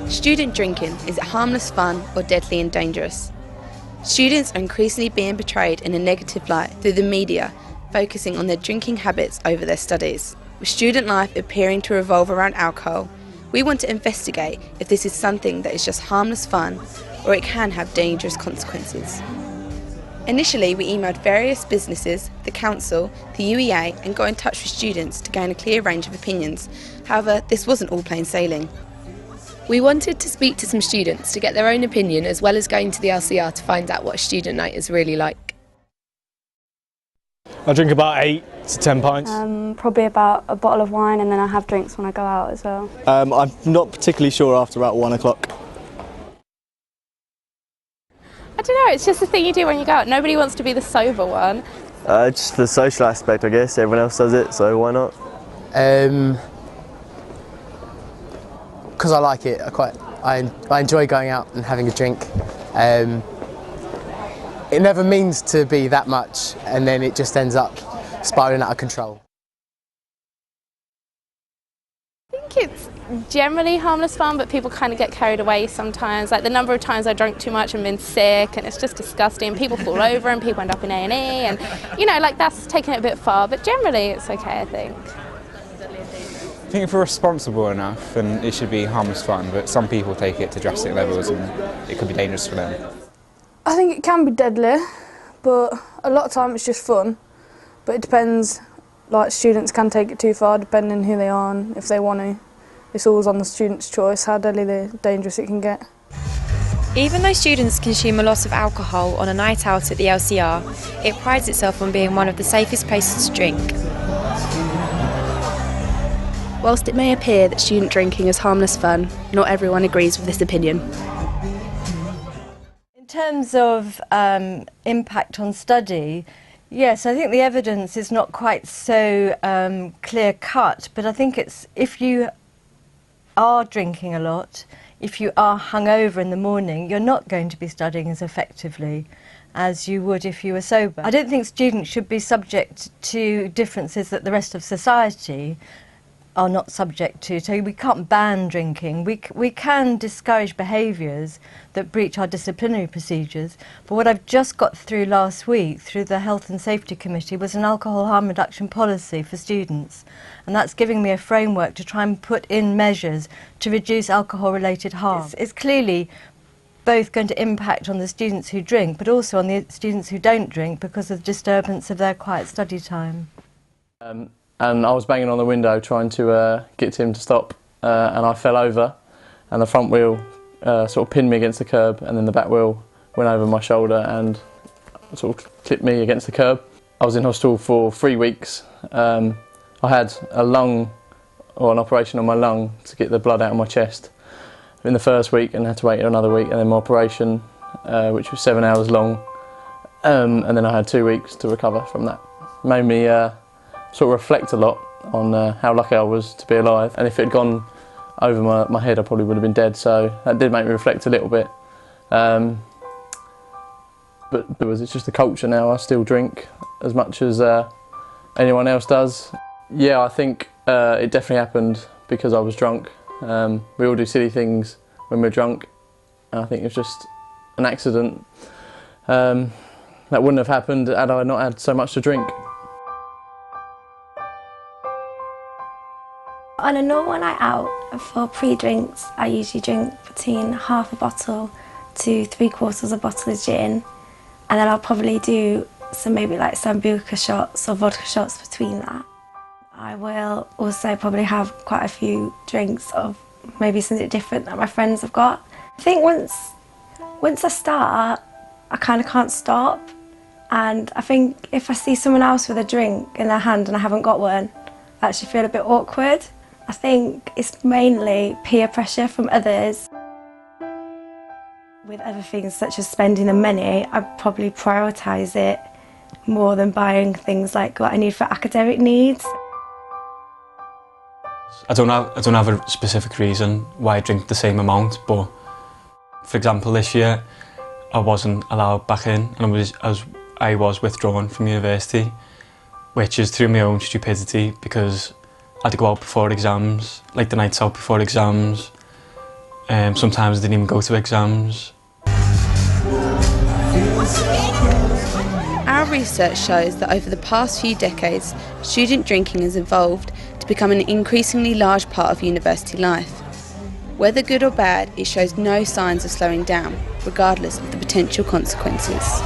Student drinking, is it harmless fun or deadly and dangerous? Students are increasingly being portrayed in a negative light through the media, focusing on their drinking habits over their studies. With student life appearing to revolve around alcohol, we want to investigate if this is something that is just harmless fun or it can have dangerous consequences. Initially, we emailed various businesses, the council, the UEA and got in touch with students to gain a clear range of opinions. However, this wasn't all plain sailing. We wanted to speak to some students to get their own opinion, as well as going to the LCR to find out what a student night is really like. I drink about 8 to 10 pints. Probably about a bottle of wine, and then I have drinks when I go out as well. I'm not particularly sure after about 1 o'clock. I don't know, it's just a thing you do when you go out. Nobody wants to be the sober one. Just the social aspect, I guess. Everyone else does it, so why not? Because I like it. I enjoy going out and having a drink. It never means to be that much, and then it just ends up spiralling out of control. I think it's generally harmless fun, but people kind of get carried away sometimes. Like the number of times I drank too much and been sick, and it's just disgusting. People fall over and people end up in A&E, and you know, like that's taking it a bit far, but generally it's okay, I think. I think if we're responsible enough, then it should be harmless fun, but some people take it to drastic levels and it could be dangerous for them. I think it can be deadly, but a lot of time it's just fun. But it depends, like students can take it too far depending who they are and if they want to. It's always on the student's choice how deadly dangerous it can get. Even though students consume a lot of alcohol on a night out at the LCR, it prides itself on being one of the safest places to drink. Whilst it may appear that student drinking is harmless fun, not everyone agrees with this opinion. In terms of impact on study, yes, I think the evidence is not quite so clear-cut, but I think it's if you are drinking a lot, if you are hungover in the morning, you're not going to be studying as effectively as you would if you were sober. I don't think students should be subject to differences that the rest of society are not subject to. So we can't ban drinking. We can discourage behaviours that breach our disciplinary procedures. But what I've just got through last week through the Health and Safety Committee was an alcohol harm reduction policy for students. And that's giving me a framework to try and put in measures to reduce alcohol-related harm. It's clearly both going to impact on the students who drink, but also on the students who don't drink because of the disturbance of their quiet study time. And I was banging on the window trying to get him to stop, and I fell over, and the front wheel sort of pinned me against the curb, and then the back wheel went over my shoulder and sort of clipped me against the curb. I was in hospital for 3 weeks. I had an operation on my lung to get the blood out of my chest in the first week, and had to wait another week, and then my operation, which was 7 hours long, and then I had 2 weeks to recover from that. Made me sort of reflect a lot on how lucky I was to be alive, and if it had gone over my head I probably would have been dead, so that did make me reflect a little bit. But it's just a culture now. I still drink as much as anyone else does. Yeah, I think it definitely happened because I was drunk. We all do silly things when we're drunk, and I think it's just an accident. That wouldn't have happened had I not had so much to drink. On a normal night out, for pre-drinks, I usually drink between half a bottle to 3/4 a bottle of gin, and then I'll probably do maybe like Sambuca shots or vodka shots between that. I will also probably have quite a few drinks of maybe something different that my friends have got. I think once I start, I kind of can't stop, and I think if I see someone else with a drink in their hand and I haven't got one, I actually feel a bit awkward. I think it's mainly peer pressure from others. With other things such as spending the money, I probably prioritise it more than buying things like what I need for academic needs. I don't have a specific reason why I drink the same amount, but for example this year I wasn't allowed back in, and I was withdrawn from university, which is through my own stupidity because had to go out before exams, like the nights out before exams. Sometimes I didn't even go to exams. Our research shows that over the past few decades, student drinking has evolved to become an increasingly large part of university life. Whether good or bad, it shows no signs of slowing down, regardless of the potential consequences.